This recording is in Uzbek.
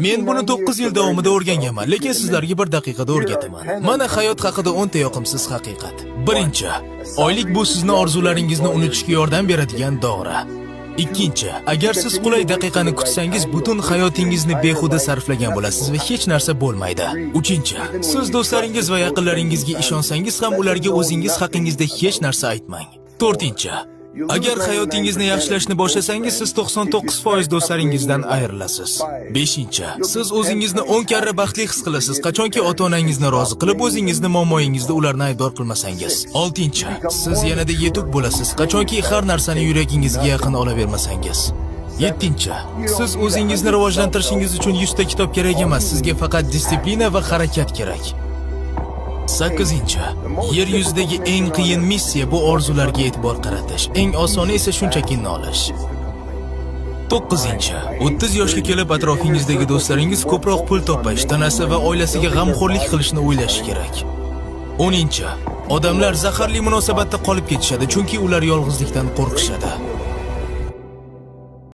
Men buni 9 yil davomida o'rganganman, lekin sizlarga 1 daqiqada o'rgataman. Mana hayot haqida 10 ta yoqimsiz haqiqat. Birinchi, oylik bu sizni orzularingizni unutishga yordam beradigan dori. Ikkinchi, agar siz qulay daqiqani kutsangiz, butun hayotingizni behuda sarflagan bo'lasiz va hech narsa bo'lmaydi. Uchinchi, siz do'stlaringiz va yaqinlaringizga ishonsangiz ham ularga o'zingiz haqingizda hech narsa aytmang. To'rtinchi, agar hayotingizni yaxshilashni boshlasangiz, siz 99% do'stlaringizdan ayrilasiz. Beshinchi, siz o'zingizni 10 karra baxtli his qilasiz, qachonki ota-onangizni rozi qilib, o'zingizni muammoyingizda ularni aybdor qilmasangiz. Oltinchi, siz yanada yetuk bo'lasiz, qachonki har narsani yuragingizga yaqin olavermasangiz. Yettinchi, siz o'zingizni rivojlantirishingiz uchun 100 ta kitob kerak emas, sizga faqat disiplina va harakat kerak. 8. Yer yuzidagi eng qiyin missiya bu orzularga e'tibor qaratish, eng osoni esa shunchaki nolish. 9. 30 yoshga kelib atrofingizdagi do'stlaringiz ko'proq pul topish, tanasi va oilasiga g'amxo'rlik qilishni o'ylashi kerak. 10. Odamlar zaharli munosabatda qolib ketishadi, chunki ular yolg'izlikdan qo'rqishadi.